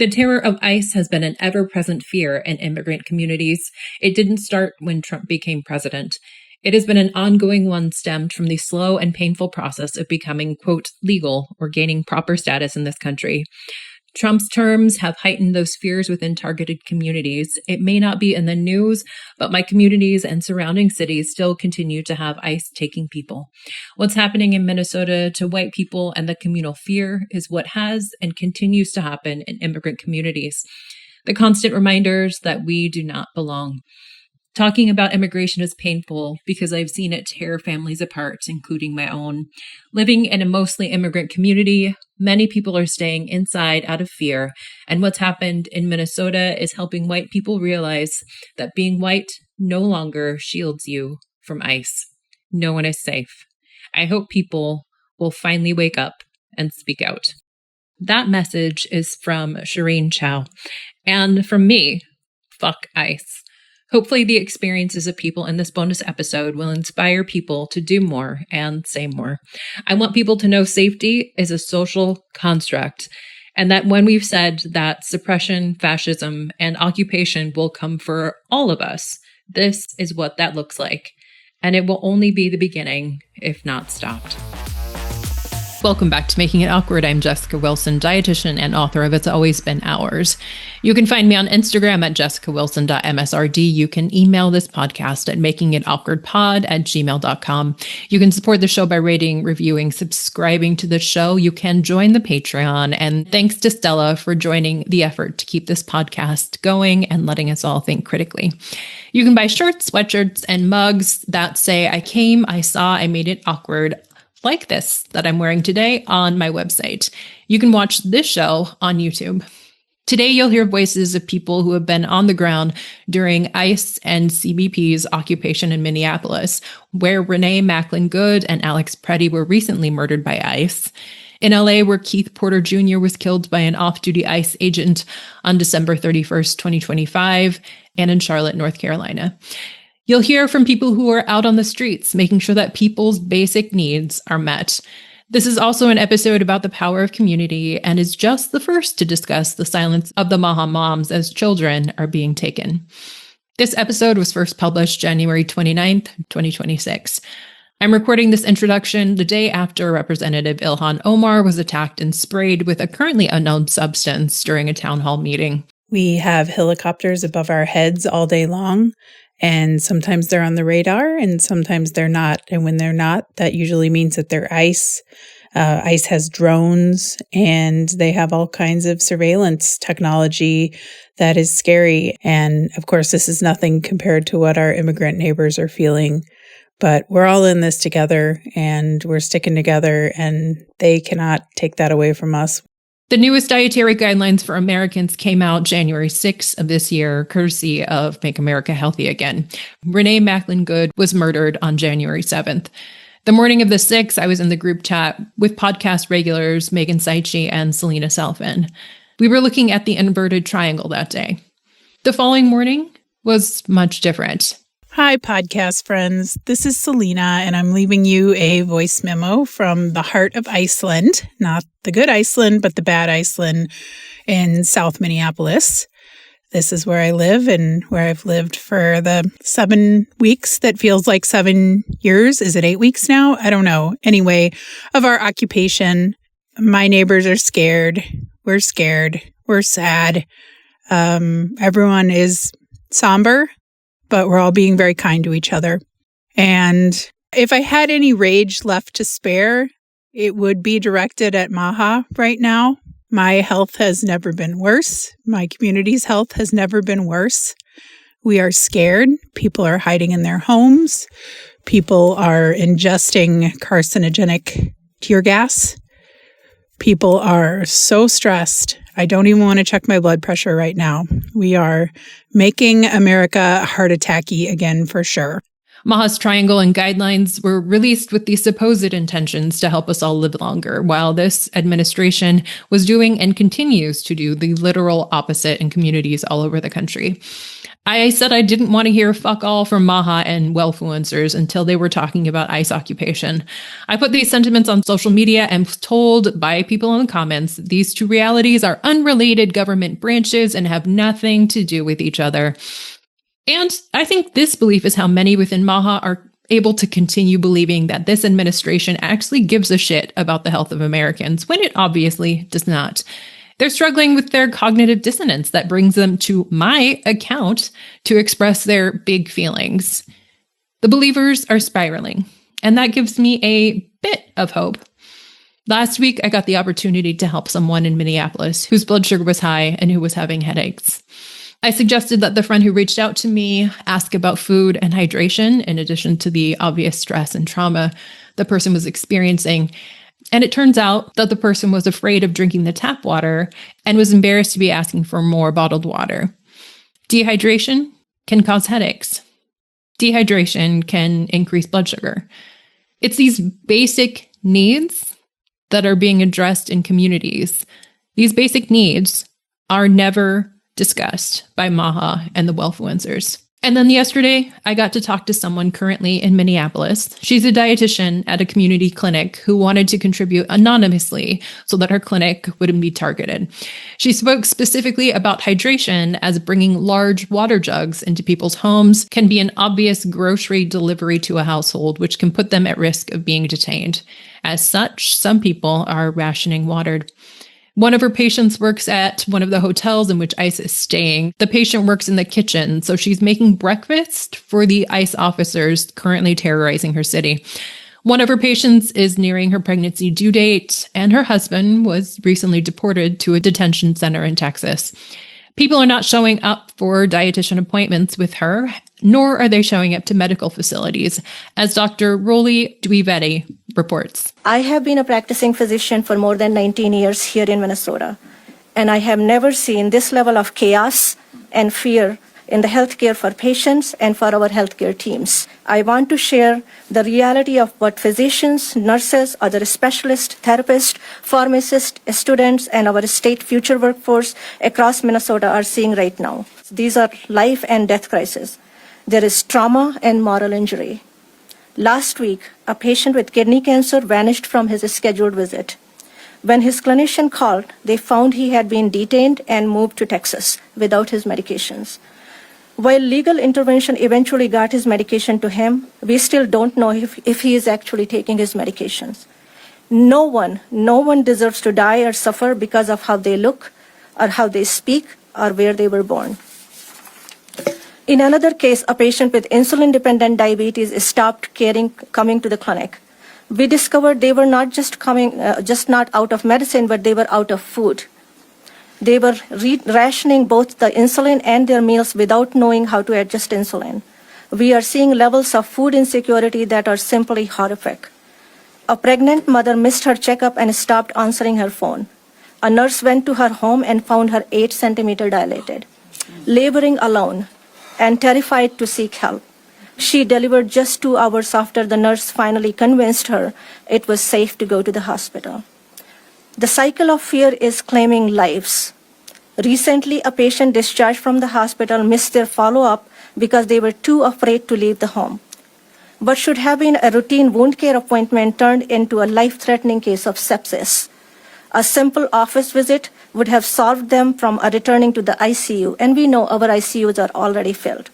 The terror of ICE has been an ever-present fear in immigrant communities. It didn't start when Trump became president. It has been an ongoing one stemmed from the slow and painful process of becoming, quote, legal or gaining proper status in this country. Trump's terms have heightened those fears within targeted communities. It may not be in the news, but my communities and surrounding cities still continue to have ICE taking people. What's happening in Minnesota to white people and the communal fear is what has and continues to happen in immigrant communities. The constant reminders that we do not belong. Talking about immigration is painful because I've seen it tear families apart, including my own. Living in a mostly immigrant community, many people are staying inside out of fear, and what's happened in Minnesota is helping white people realize that being white no longer shields you from ICE. No one is safe. I hope people will finally wake up and speak out. That message is from Shireen Chow, and from me, fuck ICE. Hopefully the experiences of people in this bonus episode will inspire people to do more and say more. I want people to know safety is a social construct, and that when we've said that suppression, fascism, and occupation will come for all of us, this is what that looks like. And it will only be the beginning, if not stopped. Welcome back to Making It Awkward. I'm Jessica Wilson, dietitian and author of It's Always Been Ours. You can find me on Instagram at jessicawilson.msrd. You can email this podcast at makingitawkwardpod@gmail.com. You can support the show by rating, reviewing, subscribing to the show. You can join the Patreon. And thanks to Stella for joining the effort to keep this podcast going and letting us all think critically. You can buy shirts, sweatshirts, and mugs that say, I came, I saw, I made it awkward, like this that I'm wearing today on my website. You can watch this show on YouTube. Today, you'll hear voices of people who have been on the ground during ICE and CBP's occupation in Minneapolis, where Renee Macklin-Good and Alex Preddy were recently murdered by ICE. In LA, where Keith Porter Jr. was killed by an off-duty ICE agent on December 31st, 2025, and in Charlotte, North Carolina. You'll hear from people who are out on the streets, making sure that people's basic needs are met. This is also an episode about the power of community and is just the first to discuss the silence of the MAHA moms as children are being taken. This episode was first published January 29th, 2026. I'm recording this introduction the day after Representative Ilhan Omar was attacked and sprayed with a currently unknown substance during a town hall meeting. We have helicopters above our heads all day long. And sometimes they're on the radar and sometimes they're not. And when they're not, that usually means that they're ICE. ICE has drones and they have all kinds of surveillance technology that is scary. And of course, this is nothing compared to what our immigrant neighbors are feeling. But we're all in this together and we're sticking together and they cannot take that away from us. The newest dietary guidelines for Americans came out January 6th of this year, courtesy of Make America Healthy Again. Renee Macklin-Good was murdered on January 7th. The morning of the 6th, I was in the group chat with podcast regulars Megan Saichi and Selena Salfin. We were looking at the inverted triangle that day. The following morning was much different. Hi, podcast friends. This is Selena, and I'm leaving you a voice memo from the heart of Iceland, not the good Iceland, but the bad Iceland in South Minneapolis. This is where I live and where I've lived for the 7 weeks that feels like 7 years. Is it 8 weeks now? I don't know. Anyway, of our occupation, my neighbors are scared. We're scared. We're sad. Everyone is somber, but we're all being very kind to each other. And if I had any rage left to spare, it would be directed at MAHA right now. My health has never been worse. My community's health has never been worse. We are scared. People are hiding in their homes. People are ingesting carcinogenic tear gas. People are so stressed. I don't even want to check my blood pressure right now. We are making America heart attacky again for sure. MAHA's triangle and guidelines were released with the supposed intentions to help us all live longer, while this administration was doing and continues to do the literal opposite in communities all over the country. I said I didn't want to hear fuck all from MAHA and wellfluencers until they were talking about ICE occupation. I put these sentiments on social media and was told by people in the comments these two realities are unrelated government branches and have nothing to do with each other. And I think this belief is how many within MAHA are able to continue believing that this administration actually gives a shit about the health of Americans, when it obviously does not. They're struggling with their cognitive dissonance that brings them to my account to express their big feelings. The believers are spiraling, and that gives me a bit of hope. Last week, I got the opportunity to help someone in Minneapolis whose blood sugar was high and who was having headaches. I suggested that the friend who reached out to me ask about food and hydration, in addition to the obvious stress and trauma the person was experiencing. And it turns out that the person was afraid of drinking the tap water and was embarrassed to be asking for more bottled water. Dehydration can cause headaches. Dehydration can increase blood sugar. It's these basic needs that are being addressed in communities. These basic needs are never discussed by MAHA and the wellfluencers. And then yesterday, I got to talk to someone currently in Minneapolis. She's a dietitian at a community clinic who wanted to contribute anonymously so that her clinic wouldn't be targeted. She spoke specifically about hydration, as bringing large water jugs into people's homes can be an obvious grocery delivery to a household, which can put them at risk of being detained. As such, some people are rationing water. One of her patients works at one of the hotels in which ICE is staying. The patient works in the kitchen, so she's making breakfast for the ICE officers currently terrorizing her city. One of her patients is nearing her pregnancy due date, and her husband was recently deported to a detention center in Texas. People are not showing up for dietitian appointments with her, nor are they showing up to medical facilities, as Dr. Rolly Dwivedi reports. I have been a practicing physician for more than 19 years here in Minnesota, and I have never seen this level of chaos and fear in the healthcare for patients and for our healthcare teams. I want to share the reality of what physicians, nurses, other specialists, therapists, pharmacists, students, and our state future workforce across Minnesota are seeing right now. These are life and death crises. There is trauma and moral injury. Last week, a patient with kidney cancer vanished from his scheduled visit. When his clinician called, they found he had been detained and moved to Texas without his medications. While legal intervention eventually got his medication to him, we still don't know if he is actually taking his medications. No one deserves to die or suffer because of how they look or how they speak or where they were born. In another case, a patient with insulin-dependent diabetes stopped coming to the clinic. We discovered they were not just not out of medicine, but they were out of food. They were rationing both the insulin and their meals without knowing how to adjust insulin. We are seeing levels of food insecurity that are simply horrific. A pregnant mother missed her checkup and stopped answering her phone. A nurse went to her home and found her 8 centimeters dilated. Laboring alone and terrified to seek help, she delivered just 2 hours after the nurse finally convinced her it was safe to go to the hospital. The cycle of fear is claiming lives. Recently, a patient discharged from the hospital missed their follow-up because they were too afraid to leave the home. What should have been a routine wound care appointment turned into a life-threatening case of sepsis. A simple office visit would have solved them from returning to the ICU, and we know our ICUs are already filled.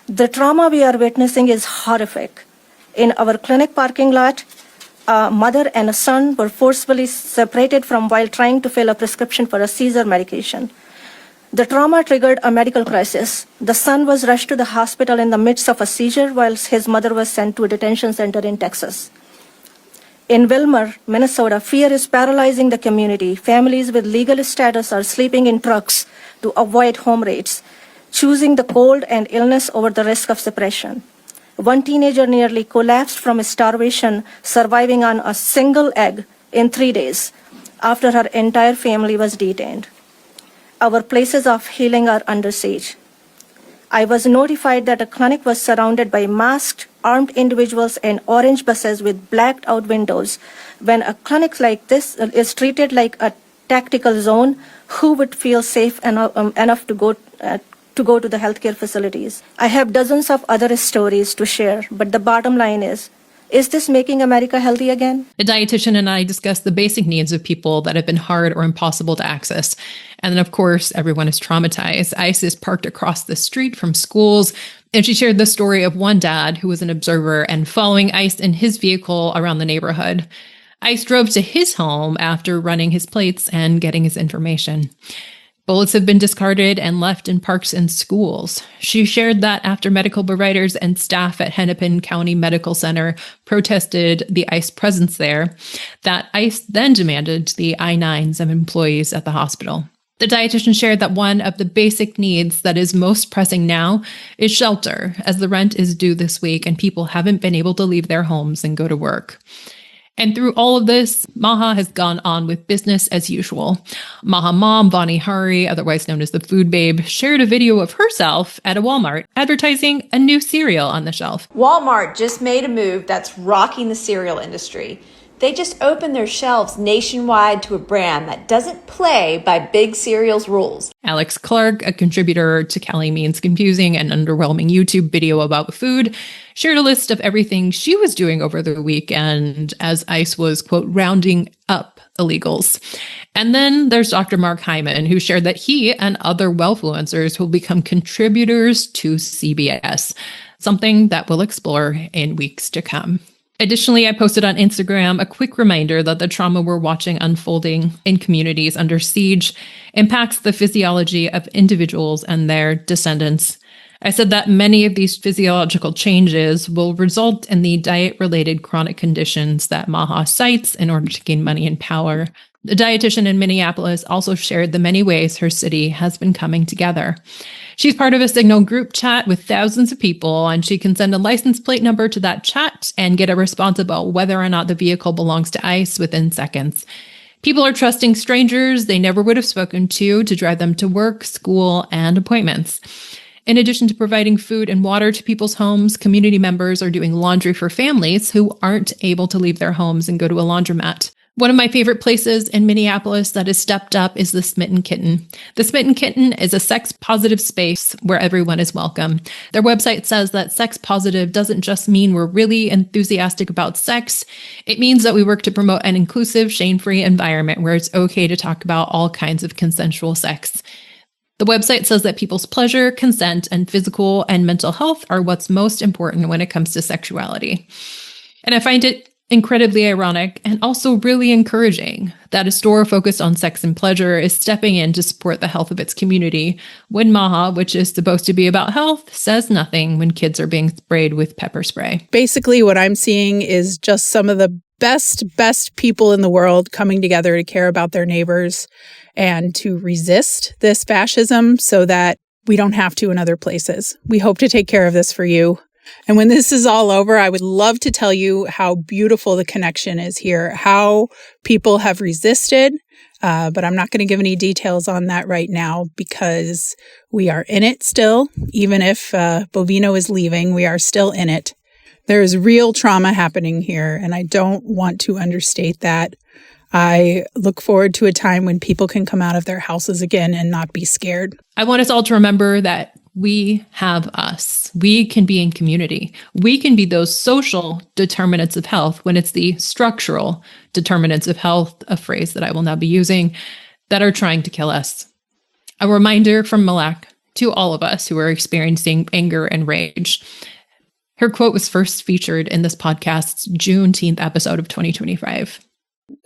The trauma we are witnessing is horrific. In our clinic parking lot, a mother and a son were forcibly separated from while trying to fill a prescription for a seizure medication. The trauma triggered a medical crisis. The son was rushed to the hospital in the midst of a seizure, whilst his mother was sent to a detention center in Texas. In Wilmer, Minnesota, fear is paralyzing the community. Families with legal status are sleeping in trucks to avoid home raids, choosing the cold and illness over the risk of suppression. One teenager nearly collapsed from starvation, surviving on a single egg in 3 days after her entire family was detained. Our places of healing are under siege. I was notified that a clinic was surrounded by masked, armed individuals and orange buses with blacked out windows. When a clinic like this is treated like a tactical zone, who would feel safe enough to go to the healthcare facilities? I have dozens of other stories to share, but the bottom line is this making America healthy again? The dietitian and I discussed the basic needs of people that have been hard or impossible to access. And then, of course, everyone is traumatized. ICE is parked across the street from schools. And she shared the story of one dad who was an observer and following ICE in his vehicle around the neighborhood. ICE drove to his home after running his plates and getting his information. Bullets have been discarded and left in parks and schools. She shared that after medical providers and staff at Hennepin County Medical Center protested the ICE presence there, that ICE then demanded the I-9s of employees at the hospital. The dietitian shared that one of the basic needs that is most pressing now is shelter, as the rent is due this week and people haven't been able to leave their homes and go to work. And through all of this, MAHA has gone on with business as usual. MAHA mom, Vani Hari, otherwise known as the Food Babe, shared a video of herself at a Walmart advertising a new cereal on the shelf. Walmart just made a move that's rocking the cereal industry. They just opened their shelves nationwide to a brand that doesn't play by big cereal's rules. Alex Clark, a contributor to Kelly Means Confusing and Underwhelming YouTube video about food, shared a list of everything she was doing over the weekend as ICE was, quote, rounding up illegals. And then there's Dr. Mark Hyman, who shared that he and other wellfluencers will become contributors to CBS, something that we'll explore in weeks to come. Additionally, I posted on Instagram a quick reminder that the trauma we're watching unfolding in communities under siege impacts the physiology of individuals and their descendants. I said that many of these physiological changes will result in the diet-related chronic conditions that MAHA cites in order to gain money and power. The dietitian in Minneapolis also shared the many ways her city has been coming together. She's part of a Signal group chat with thousands of people, and she can send a license plate number to that chat and get a response about whether or not the vehicle belongs to ICE within seconds. People are trusting strangers they never would have spoken to drive them to work, school, and appointments. In addition to providing food and water to people's homes, community members are doing laundry for families who aren't able to leave their homes and go to a laundromat. One of my favorite places in Minneapolis that has stepped up is the Smitten Kitten. The Smitten Kitten is a sex-positive space where everyone is welcome. Their website says that sex-positive doesn't just mean we're really enthusiastic about sex. It means that we work to promote an inclusive, shame-free environment where it's okay to talk about all kinds of consensual sex. The website says that people's pleasure, consent, and physical and mental health are what's most important when it comes to sexuality. And I find it incredibly ironic and also really encouraging that a store focused on sex and pleasure is stepping in to support the health of its community when MAHA, which is supposed to be about health, says nothing when kids are being sprayed with pepper spray. Basically, what I'm seeing is just some of the best people in the world coming together to care about their neighbors and to resist this fascism so that we don't have to in other places. We hope to take care of this for you. And when this is all over, I would love to tell you how beautiful the connection is here, how people have resisted, but I'm not going to give any details on that right now because we are in it still. Even if Bovino is leaving, we are still in it. There is real trauma happening here, and I don't want to understate that. I look forward to a time when people can come out of their houses again and not be scared. I want us all to remember that we have us. We can be in community. We can be those social determinants of health when it's the structural determinants of health, a phrase that I will now be using, that are trying to kill us. A reminder from Malak to all of us who are experiencing anger and rage. Her quote was first featured in this podcast's Juneteenth episode of 2025.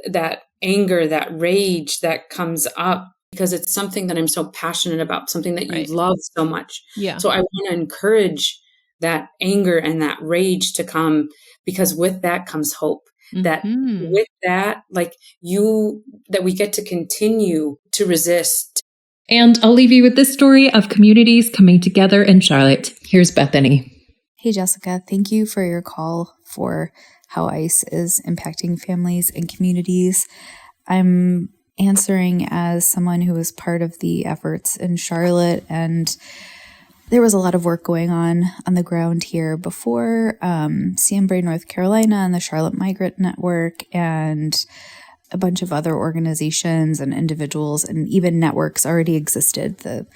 That anger, that rage that comes up because it's something that I'm so passionate about, something that you love so much. Yeah. So I want to encourage that anger and that rage to come because with that comes hope. That with that, that we get to continue to resist. And I'll leave you with this story of communities coming together in Charlotte. Here's Bethany. Hey, Jessica, thank you for your call for how ICE is impacting families and communities. I'm answering as someone who was part of the efforts in Charlotte, and there was a lot of work going on the ground here before Cianbray, North Carolina, and the Charlotte Migrant Network, and a bunch of other organizations and individuals and even networks already existed. The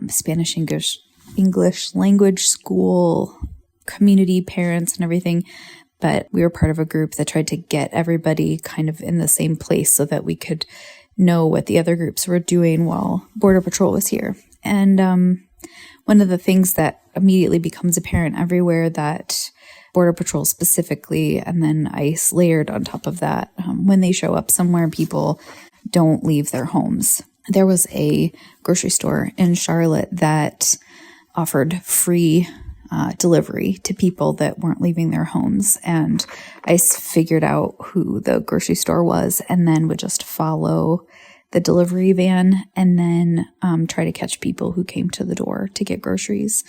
Spanish English language school, community, parents, and everything. But we were part of a group that tried to get everybody kind of in the same place so that we could know what the other groups were doing while Border Patrol was here. And one of the things that immediately becomes apparent everywhere that Border Patrol specifically, and then ICE layered on top of that, when they show up somewhere, people don't leave their homes. There was a grocery store in Charlotte that offered free delivery to people that weren't leaving their homes. And ICE figured out who the grocery store was and then would just follow the delivery van and then try to catch people who came to the door to get groceries.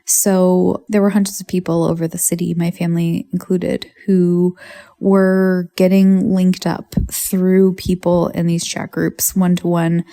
So there were hundreds of people over the city, my family included, who were getting linked up through people in these chat groups one-to-one.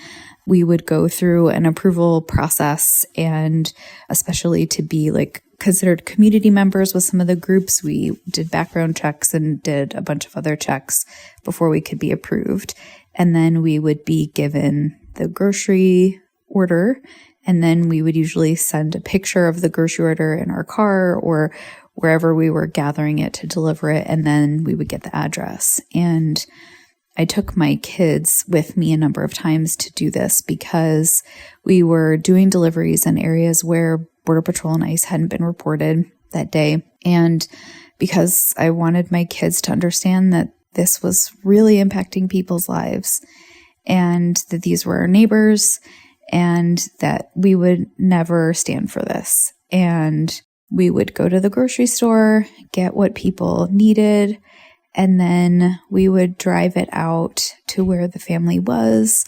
We would go through an approval process, and especially to be like considered community members with some of the groups, we did background checks and did a bunch of other checks before we could be approved. And then we would be given the grocery order, and then we would usually send a picture of the grocery order in our car or wherever we were gathering it to deliver it, and then we would get the address. And I took my kids with me a number of times to do this because we were doing deliveries in areas where Border Patrol and ICE hadn't been reported that day. And because I wanted my kids to understand that this was really impacting people's lives and that these were our neighbors and that we would never stand for this. And we would go to the grocery store, get what people needed, and then we would drive it out to where the family was.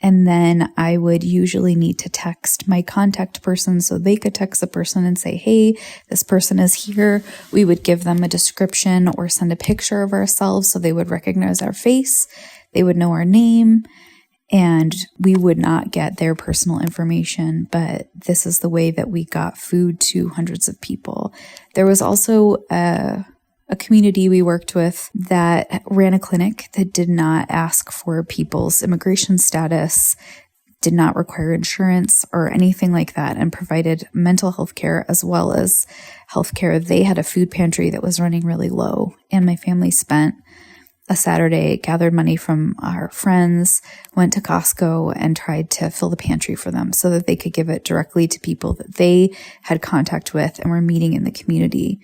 And then I would usually need to text my contact person so they could text the person and say, hey, this person is here. We would give them a description or send a picture of ourselves so they would recognize our face. They would know our name, and we would not get their personal information. But this is the way that we got food to hundreds of people. There was also a community we worked with that ran a clinic that did not ask for people's immigration status, did not require insurance or anything like that, and provided mental health care as well as health care. They had a food pantry that was running really low, and my family spent a Saturday, gathered money from our friends, went to Costco and tried to fill the pantry for them so that they could give it directly to people that they had contact with and were meeting in the community.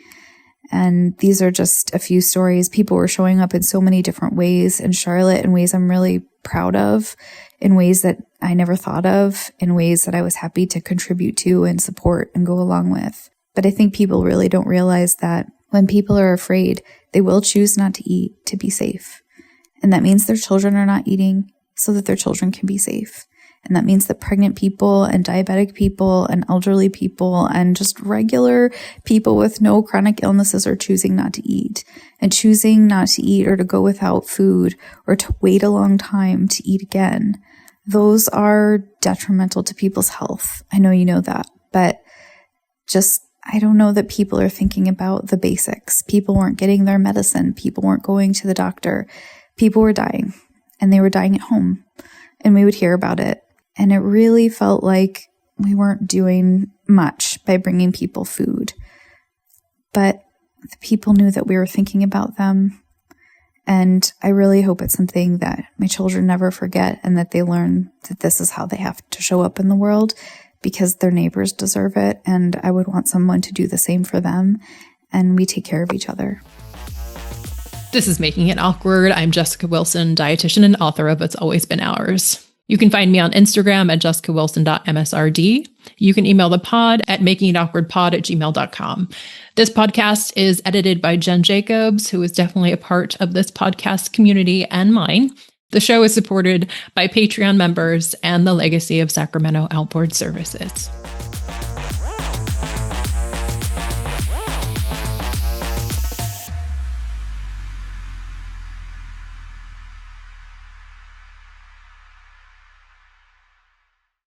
And these are just a few stories. People were showing up in so many different ways in Charlotte, in ways I'm really proud of, in ways that I never thought of, in ways that I was happy to contribute to and support and go along with. But I think people really don't realize that when people are afraid, they will choose not to eat to be safe. And that means their children are not eating so that their children can be safe. And that means that pregnant people and diabetic people and elderly people and just regular people with no chronic illnesses are choosing not to eat. And choosing not to eat or to go without food or to wait a long time to eat again, those are detrimental to people's health. I know you know that, but just I don't know that people are thinking about the basics. People weren't getting their medicine. People weren't going to the doctor. People were dying, and they were dying at home, and we would hear about it. And it really felt like we weren't doing much by bringing people food. But the people knew that we were thinking about them. And I really hope it's something that my children never forget, and that they learn that this is how they have to show up in the world, because their neighbors deserve it. And I would want someone to do the same for them. And we take care of each other. This is Making It Awkward. I'm Jessica Wilson, dietitian and author of It's Always Been Ours. You can find me on Instagram at jessicawilson.msrd. You can email the pod at makingitawkwardpod@gmail.com. This podcast is edited by Jen Jacobs, who is definitely a part of this podcast community and mine. The show is supported by Patreon members and the Legacy of Sacramento Outboard Services.